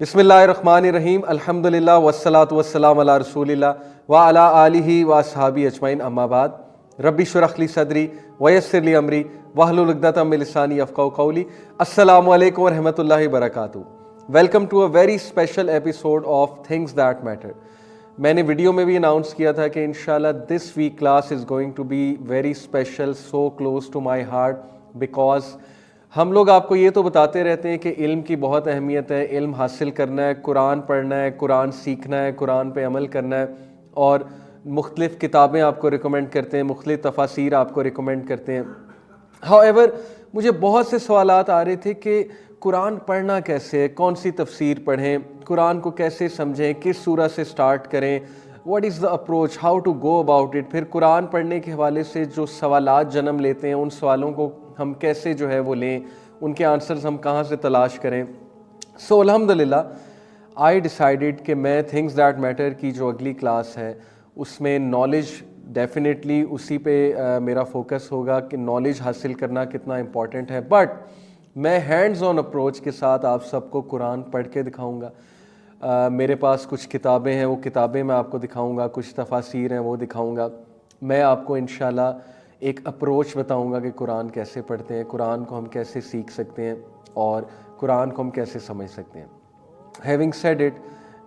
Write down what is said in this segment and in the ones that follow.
बिस्मिल्लाहिर्रहमानिर्रहीम अल्हम्दुलिल्लाह वस्सलातु वस्सलाम अला रसूलिल्लाह व अला आलिहि व अस्हाबी अजमईन अम्मा बाद रब्बि शुरह ली सदरी वयस्सिर ली अमरी वहलुल उक़दतम मिन लिसानी यफ़क़हू क़ौली। अस्सलामु अलैकुम व रहमतुल्लाहि व बरकातुहू। Welcome to a very special episode of things that matter. मैंने वीडियो में भी अनाउंस किया था कि इंशाल्लाह this week class is going to be very special, so close to my heart because हम लोग आपको ये तो बताते रहते हैं कि इल्म की बहुत अहमियत है, इल्म हासिल करना है, कुरान पढ़ना है, कुरान सीखना है, कुरान पे अमल करना है और मुख्तलिफ़ किताबें आपको रिकमेंड करते हैं, मुख्तलिफ़ तफासीर आपको रिकमेंड करते हैं। हाउएवर मुझे बहुत से सवालात आ रहे थे कि कुरान पढ़ना कैसे है, कौन सी तफसीर पढ़ें, कुरान को कैसे समझें, किस सूरह से स्टार्ट करें, what is the approach, how to go about it. फिर कुरान पढ़ने के हवाले से जो सवालात जन्म लेते हैं उन सवालों को हम कैसे जो है वो लें, उनके आंसर्स हम कहाँ से तलाश करें। सो अल्हम्दुलिल्लाह आई डिसाइडेड कि मैं थिंग्स दैट मैटर की जो अगली क्लास है उसमें नॉलेज डेफिनेटली उसी पे मेरा फोकस होगा कि नॉलेज हासिल करना कितना इम्पॉर्टेंट है, बट मैं हैंड्स ऑन अप्रोच के साथ आप सबको कुरान पढ़ के दिखाऊंगा। मेरे पास कुछ किताबें हैं, वो किताबें मैं आपको दिखाऊंगा, कुछ तफासीर हैं वो दिखाऊंगा। मैं आपको इंशाल्लाह एक अप्रोच बताऊंगा कि कुरान कैसे पढ़ते हैं, कुरान को हम कैसे सीख सकते हैं और कुरान को हम कैसे समझ सकते हैं। हैविंग सेड इट,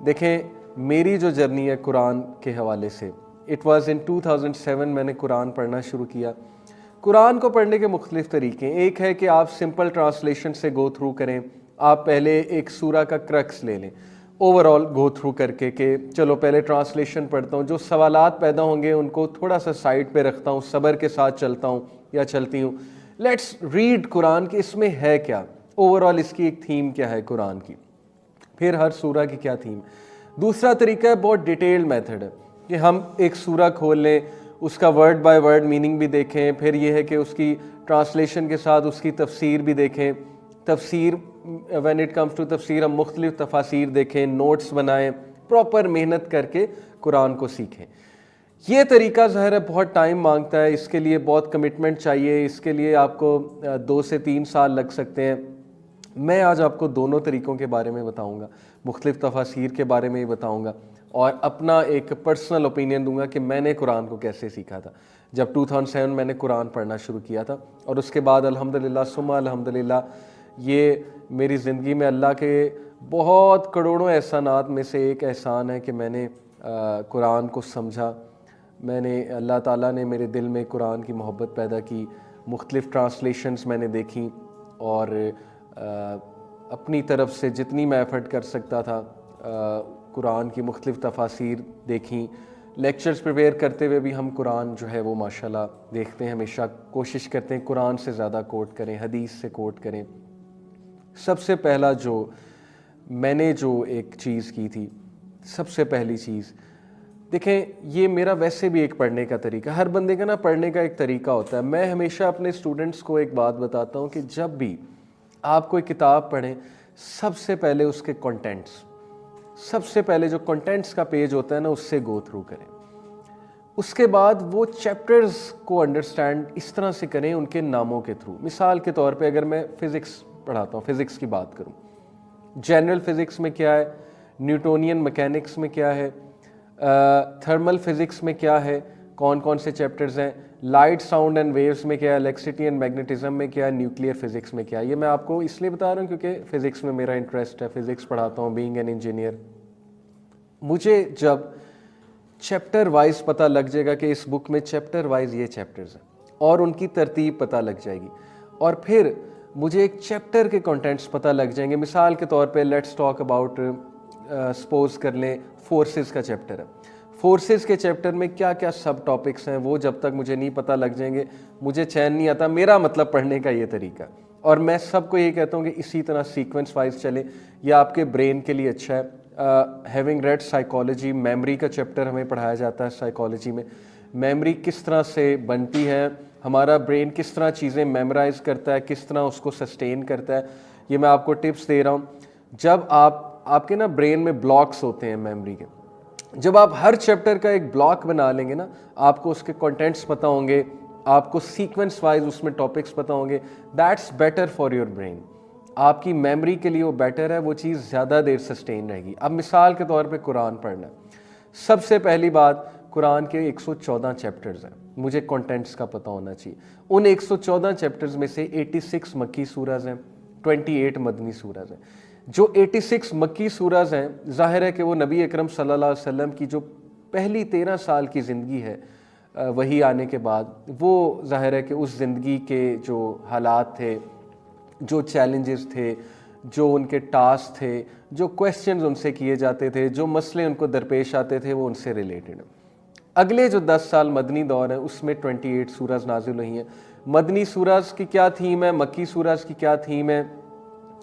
देखें मेरी जो जर्नी है कुरान के हवाले से, इट वाज इन 2007 मैंने कुरान पढ़ना शुरू किया। कुरान को पढ़ने के मुख्तलिफ तरीके, एक है कि आप सिंपल ट्रांसलेशन से गो थ्रू करें। आप पहले एक सूरा का क्रक्स ले लें, ओवरऑल गो थ्रू करके कि चलो पहले ट्रांसलेशन पढ़ता हूँ, जो सवालात पैदा होंगे उनको थोड़ा सा साइड पे रखता हूँ, सब्र के साथ चलता हूँ या चलती हूँ। लेट्स रीड कुरान कि इसमें है क्या, ओवरऑल इसकी एक थीम क्या है कुरान की, फिर हर सूरा की क्या थीम। दूसरा तरीका है बहुत डिटेल्ड मेथड है कि हम एक सूरा खोल लें, उसका वर्ड बाय वर्ड मीनिंग भी देखें, फिर यह है कि उसकी ट्रांसलेशन के साथ उसकी तफसीर भी देखें। तफसीर व्हेन इट कम्स टू तफसीर हम मुख्तलिफ तफासीर देखें, नोट्स बनाएं, प्रॉपर मेहनत करके कुरान को सीखें। ये तरीका ज़ाहिर है बहुत टाइम मांगता है, इसके लिए बहुत कमिटमेंट चाहिए, इसके लिए आपको 2 से 3 साल लग सकते हैं। मैं आज आपको दोनों तरीक़ों के बारे में बताऊंगा, मुख्तलिफ तफासीर के बारे में ही बताऊंगा और अपना एक पर्सनल ओपिनियन दूंगा कि मैंने कुरान को कैसे सीखा था जब 2007 मैंने कुरान पढ़ना शुरू किया था। और उसके बाद अल्हम्दुलिल्लाह सुम्मा अल्हम्दुलिल्लाह ये मेरी ज़िंदगी में अल्लाह के बहुत करोड़ों एहसानात में से एक एहसान है कि मैंने कुरान को समझा। मैंने अल्लाह ताला ने मेरे दिल में कुरान की मोहब्बत पैदा की, मुख्तलिफ़ ट्रांसलेशंस मैंने देखी और अपनी तरफ से जितनी मैं एफ़र्ट कर सकता था कुरान की मुख्तलिफ़ तफासीर देखी। लेक्चर्स प्रिपेयर करते हुए भी हम कुरान जो है वो माशाल्लाह देखते हैं, हमेशा कोशिश करते हैं कुरान से ज़्यादा कोट करें, हदीस से कोट करें। सबसे पहला मैंने जो एक चीज़ की थी, सबसे पहली चीज़ देखें, ये मेरा वैसे भी एक पढ़ने का तरीका, हर बंदे का ना पढ़ने का एक तरीका होता है। मैं हमेशा अपने स्टूडेंट्स को एक बात बताता हूँ कि जब भी आप कोई किताब पढ़ें, सबसे पहले उसके कंटेंट्स, सबसे पहले जो कंटेंट्स का पेज होता है ना उससे गो थ्रू करें। उसके बाद वो चैप्टर्स को अंडरस्टैंड इस तरह से करें उनके नामों के थ्रू। मिसाल के तौर पे अगर मैं फ़िज़िक्स पढ़ाता हूँ, फ़िज़िक्स की बात करूँ, जनरल फ़िज़िक्स में क्या है, न्यूटोनियन मैकेनिक्स में क्या है, थर्मल फ़िज़िक्स में क्या है, कौन कौन से चैप्टर्स हैं, लाइट साउंड एंड वेव्स में क्या है, इलेक्ट्रिसिटी एंड मैग्नेटिज्म में क्या है, न्यूक्लियर फिज़िक्स में क्या है। ये मैं आपको इसलिए बता रहा हूँ क्योंकि फ़िज़िक्स में मेरा इंटरेस्ट है, फ़िज़िक्स पढ़ाता हूँ बीइंग एन इंजीनियर। मुझे जब चैप्टर वाइज पता लग जाएगा कि इस बुक में चैप्टर वाइज ये चैप्टर्स हैं और उनकी तरतीब पता लग जाएगी, और फिर मुझे एक चैप्टर के कंटेंट्स पता लग जाएंगे। मिसाल के तौर पे लेट्स टॉक अबाउट, सपोज कर लें फोर्सेस का चैप्टर है, फोर्सेस के चैप्टर में क्या क्या सब टॉपिक्स हैं, वो जब तक मुझे नहीं पता लग जाएंगे मुझे चैन नहीं आता। मेरा मतलब पढ़ने का ये तरीका, और मैं सबको ये कहता हूँ कि इसी तरह सीक्वेंस वाइज चले, यह आपके ब्रेन के लिए अच्छा है। हैविंग रेड साइकोलॉजी, मेमोरी का चैप्टर हमें पढ़ाया जाता है साइकोलॉजी में, मेमोरी किस तरह से बनती है, हमारा ब्रेन किस तरह चीज़ें मेमोराइज करता है, किस तरह उसको सस्टेन करता है, ये मैं आपको टिप्स दे रहा हूँ। जब आपके ना ब्रेन में ब्लॉक्स होते हैं मेमोरी के, जब आप हर चैप्टर का एक ब्लॉक बना लेंगे ना, आपको उसके कंटेंट्स पता होंगे, आपको सीक्वेंस वाइज उसमें टॉपिक्स पता होंगे, that's better for your brain. आपकी मेमोरी के लिए वो बेटर है, वो चीज़ ज़्यादा देर सस्टेन रहेगी। अब मिसाल के तौर पे कुरान पढ़ना, सबसे पहली बात कुरान के 114 चैप्टर्स हैं, मुझे कंटेंट्स का पता होना चाहिए। उन 114 चैप्टर्स में से 86 मक्की सूरज हैं, 28 मदनी सूरज हैं। जो 86 मक्की सूरज हैं, जाहिर है कि वो नबी अकरम सल्लल्लाहु अलैहि वसल्लम की जो पहली 13 साल की ज़िंदगी है वही आने के बाद, वो जाहिर है कि उस ज़िंदगी के जो हालात थे, जो चैलेंजेस थे, जो उनके टास्क थे, जो क्वेश्चंस उनसे किए जाते थे, जो मसले उनको दरपेश आते थे, वो उनसे रिलेटेड है। अगले जो 10 साल मदनी दौर है उसमें 28 सूरज नाजिल हुई हैं। मदनी सूरज की क्या थीम है, मक्की सूरज की क्या थीम है,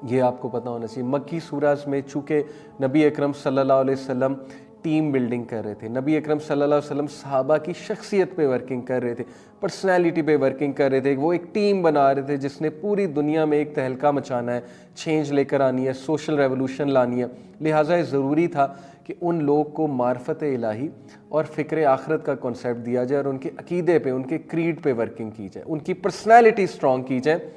ये आपको पता होना चाहिए। मक्की सूरज में चूँकि नबी अकरम सल्लल्लाहु अलैहि वसल्लम टीम बिल्डिंग कर रहे थे, नबी अकरम सल्लल्लाहु अलैहि वसल्लम सहाबा की शख्सियत पे वर्किंग कर रहे थे, पर्सनैलिटी पे वर्किंग कर रहे थे, वो एक टीम बना रहे थे जिसने पूरी दुनिया में एक तहलका मचाना है, चेंज लेकर आनी है, सोशल रेवोल्यूशन लानी है। लिहाजा ये ज़रूरी था कि उन लोग को मार्फत इलाही और फ़िक्र आखरत का कॉन्सेप्ट दिया जाए और उनके अकीदे पे, उनके क्रीड पे वर्किंग की जाए, उनकी पर्सनैलिटी स्ट्रॉन्ग की जाए।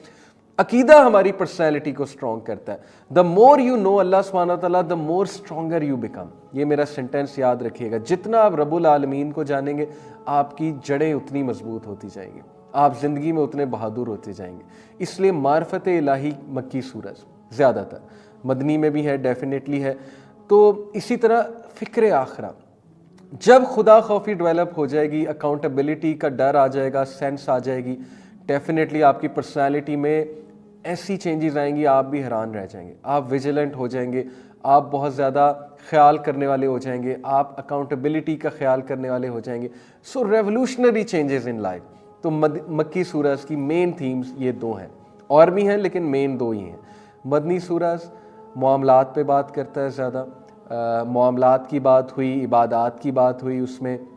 अकीदा हमारी पर्सनैलिटी को स्ट्रॉन्ग करता है। द मोर यू नो अल्लाह सुब्हानहू व तआला, the more stronger you become. ये मेरा सेंटेंस याद रखिएगा। जितना आप रब्बुल आलमीन को जानेंगे, आपकी जड़ें उतनी मजबूत होती जाएंगी, आप ज़िंदगी में उतने बहादुर होते जाएंगे। इसलिए मार्फत इलाही मक्की सूरज ज़्यादातर, मदनी में भी है, डेफिनेटली है। तो इसी तरह फ़िक्र आखरा, जब खुदा खौफी डेवलप हो जाएगी, अकाउंटेबिलिटी का डर आ जाएगा, सेंस आ जाएगी, डेफिनेटली आपकी पर्सनालिटी में ऐसी चेंजेस आएंगी, आप भी हैरान रह जाएंगे। आप विजिलेंट हो जाएंगे, आप बहुत ज़्यादा ख्याल करने वाले हो जाएंगे, आप अकाउंटेबिलिटी का ख्याल करने वाले हो जाएंगे। सो रेवोल्यूशनरी चेंजेस इन लाइफ। तो मक्की सूरज की मेन थीम्स ये दो हैं, और भी हैं लेकिन मेन दो ही हैं। मदनी सूरज मामलात पे बात करता है ज़्यादा, मामलात की बात हुई, इबादात की बात हुई,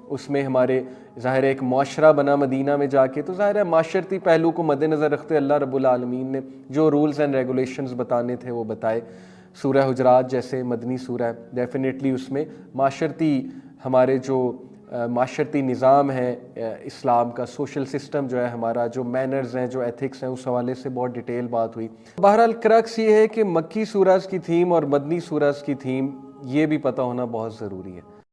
उसमें हमारे ज़ाहिर है एक माशरा बना मदीना में जाके, तो ज़ाहिर है माशरती पहलू को मद्देनज़र रखते अल्लाह रब्बुल आलमीन ने जो रूल्स एंड रेगुलेशंस बताने थे वो बताए। सूरह हुजरात जैसे मदनी सूरह, डेफिनेटली उसमें माशरती हमारे जो माशरती निज़ाम है इस्लाम का, सोशल सिस्टम जो है हमारा, जो मैनर्स हैं, जो एथिक्स हैं, उस हवाले से बहुत डिटेल बात हुई। बहरहाल क्रक्स ये है कि मक्की सूरज की थीम और मदनी सूरज की थीम ये भी पता होना बहुत ज़रूरी है।